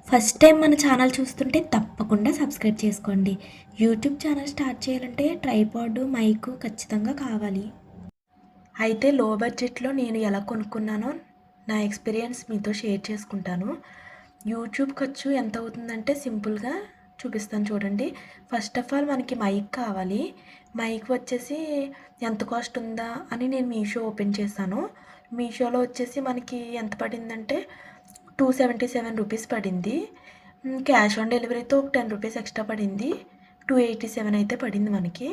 First time మన channel చూస్తుంటే తప్పకుండా సబ్స్క్రైబ్ చేసుకోండి. యూట్యూబ్ ఛానల్ స్టార్ట్ చేయాలంటే ట్రైపాడ్, మైకు ఖచ్చితంగా కావాలి. అయితే లో బడ్జెట్లో నేను ఎలా కొనుక్కున్నానో నా ఎక్స్పీరియన్స్ మీతో షేర్ చేసుకుంటాను. యూట్యూబ్ ఖర్చు ఎంత అవుతుందంటే సింపుల్గా చూపిస్తాను చూడండి. ఫస్ట్ ఆఫ్ ఆల్ మనకి మైక్ కావాలి. మైక్ వచ్చేసి ఎంత కాస్ట్ ఉందా అని నేను మీషో ఓపెన్ చేశాను. మీషోలో వచ్చేసి మనకి ఎంత పడిందంటే 277 రూపీస్ పడింది. క్యాష్ ఆన్ డెలివరీతో ఒక 10 రూపీస్ ఎక్స్ట్రా పడింది. 287 అయితే పడింది మనకి.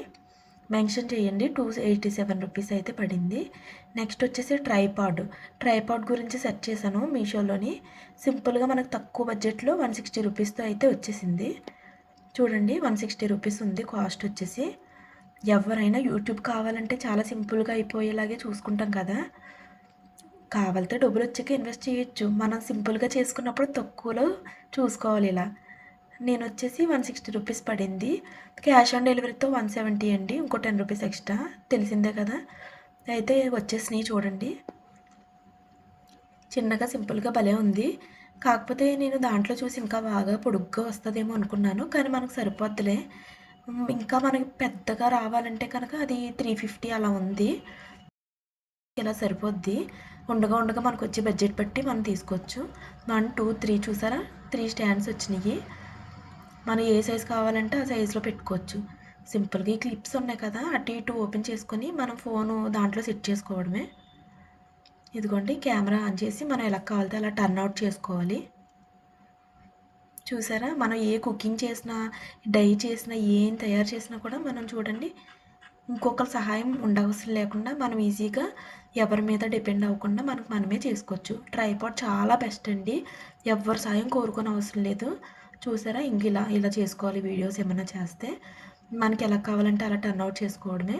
మెన్షన్ చేయండి, 287 రూపీస్ అయితే పడింది. నెక్స్ట్ వచ్చేసి ట్రైపాడ్ గురించి సెర్చ్ చేశాను మీషోలోని. సింపుల్గా మనకు తక్కువ బడ్జెట్లో 160 రూపీస్తో అయితే వచ్చేసింది. చూడండి 160 రూపీస్ ఉంది కాస్ట్ వచ్చేసి. ఎవరైనా యూట్యూబ్ కావాలంటే చాలా సింపుల్గా అయిపోయేలాగే చూసుకుంటాం కదా. కావాలితే డబ్బులు వచ్చాక ఇన్వెస్ట్ చేయొచ్చు. మనం సింపుల్గా చేసుకున్నప్పుడు తక్కువలో చూసుకోవాలి. ఇలా నేను వచ్చేసి 160 రూపీస్ పడింది. క్యాష్ ఆన్ డెలివరీతో 170 అండి, ఇంకో 10 రూపీస్ ఎక్స్ట్రా, తెలిసిందే కదా. అయితే వచ్చేసినాయి చూడండి. చిన్నగా సింపుల్గా భలే ఉంది. కాకపోతే నేను దాంట్లో చూసి ఇంకా బాగా పొడుగ్గా వస్తుందేమో అనుకున్నాను, కానీ మనకు సరిపోద్దులే. ఇంకా మనకి పెద్దగా రావాలంటే కనుక అది 350 అలా ఉంది. ఇలా సరిపోద్ది. ఉండగా ఉండగా మనకు వచ్చే బడ్జెట్ బట్టి మనం తీసుకోవచ్చు. 1, 2, 3 చూసారా, 3 స్టాండ్స్ వచ్చినాయి. మనం ఏ సైజు కావాలంటే ఆ సైజులో పెట్టుకోవచ్చు. సింపుల్గా ఈ క్లిప్స్ ఉన్నాయి కదా, అటు ఇటు ఓపెన్ చేసుకొని మనం ఫోను దాంట్లో సెట్ చేసుకోవడమే. ఇదిగోండి, కెమెరా ఆన్ చేసి మనం ఎలా కావాలితే అలా టర్న్ అవుట్ చేసుకోవాలి. చూసారా, మనం ఏ కుకింగ్ చేసినా, డై చేసినా, ఏం తయారు చేసినా కూడా మనం చూడండి ఇంకొకరి సహాయం ఉండవసరం లేకుండా మనం ఈజీగా ఎవరి మీద డిపెండ్ అవ్వకుండా మనకు మనమే చేసుకోవచ్చు. ట్రైపాడ్ చాలా బెస్ట్ అండి. ఎవరి సాయం కోరుకునే అవసరం లేదు. చూసారా, ఇంక ఇలా చేసుకోవాలి. వీడియోస్ ఏమైనా చేస్తే మనకి ఎలా కావాలంటే అలా టర్న్ అవుట్ చేసుకోవడమే.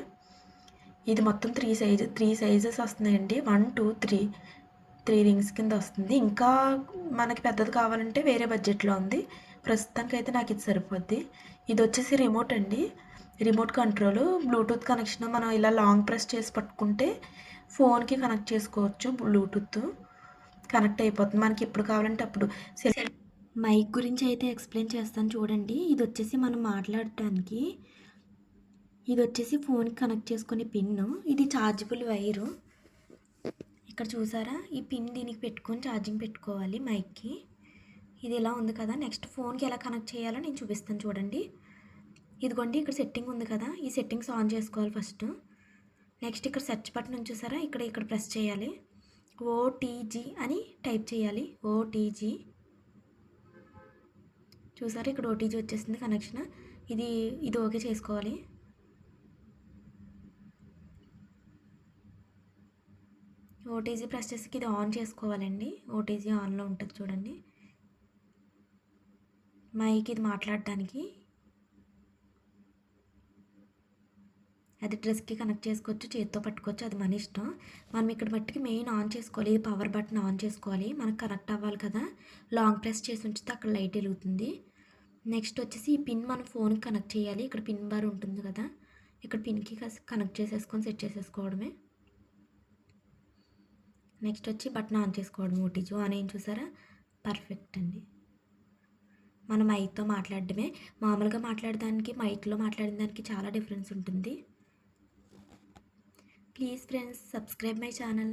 ఇది మొత్తం 3 సైజెస్ వస్తున్నాయండి. 1, 2, 3 రింగ్స్ కింద వస్తుంది. ఇంకా మనకి పెద్దది కావాలంటే వేరే బడ్జెట్లో ఉంది. ప్రస్తుతానికి అయితే నాకు ఇది సరిపోద్ది. ఇది వచ్చేసి రిమోట్ అండి, రిమోట్ కంట్రోల్. బ్లూటూత్ కనెక్షన్ మనం ఇలా లాంగ్ ప్రెస్ చేసి పట్టుకుంటే ఫోన్కి కనెక్ట్ చేసుకోవచ్చు. బ్లూటూత్ కనెక్ట్ అయిపోతుంది మనకి ఎప్పుడు కావాలంటే అప్పుడు. మైక్ గురించి అయితే ఎక్స్ప్లెయిన్ చేస్తాను చూడండి. ఇది వచ్చేసి మనం మాట్లాడటానికి, ఇది వచ్చేసి ఫోన్కి కనెక్ట్ చేసుకునే పిన్ను. ఇది ఛార్జబుల్ వైరు. ఇక్కడ చూసారా, ఈ పిన్ దీనికి పెట్టుకొని ఛార్జింగ్ పెట్టుకోవాలి మైక్కి. ఇది ఇలా ఉంది కదా. నెక్స్ట్ ఫోన్కి ఎలా కనెక్ట్ చేయాలో నేను చూపిస్తాను చూడండి. ఇదిగోండి, ఇక్కడ సెట్టింగ్ ఉంది కదా, ఈ సెట్టింగ్స్ ఆన్ చేసుకోవాలి ఫస్ట్. నెక్స్ట్ ఇక్కడ సెర్చ్ బటన్ ఉంది చూసారా, ఇక్కడ ప్రెస్ చేయాలి. ఓటీజీ అని టైప్ చేయాలి. ఓటీజీ చూసారా, ఇక్కడ ఓటీజీ వచ్చేసింది కనెక్షన్. ఇది ఓకే చేసుకోవాలి. ఓటీజీ ప్రెస్ చేసి ఇది ఆన్ చేసుకోవాలండి. ఓటీజీ ఆన్లో ఉంటుంది చూడండి. మైక్ ఇది మాట్లాడటానికి, అది డ్రెస్కి కనెక్ట్ చేసుకోవచ్చు, చేతితో పట్టుకోవచ్చు, అది మన ఇష్టం. మనం ఇక్కడ మట్టికి మెయిన్ ఆన్ చేసుకోవాలి. ఇది పవర్ బటన్ ఆన్ చేసుకోవాలి. మనకు కనెక్ట్ అవ్వాలి కదా, లాంగ్ ప్రెస్ చేసి ఉంచితే అక్కడ లైట్ వెలుగుతుంది. నెక్స్ట్ వచ్చేసి ఈ పిన్ మనం ఫోన్కి కనెక్ట్ చేయాలి. ఇక్కడ పిన్ బార్ ఉంటుంది కదా, ఇక్కడ పిన్కి కనెక్ట్ చేసేసుకొని సెట్ చేసేసుకోవడమే. నెక్స్ట్ వచ్చి బటన్ ఆన్ చేసుకోవడం. ఓటీజీ ఆన్ అయ్యి చూసారా, పర్ఫెక్ట్ అండి. మనం మైక్తో మాట్లాడడమే. మామూలుగా మాట్లాడడానికి మైక్లో మాట్లాడడానికి చాలా డిఫరెన్స్ ఉంటుంది. Please friends, subscribe my channel.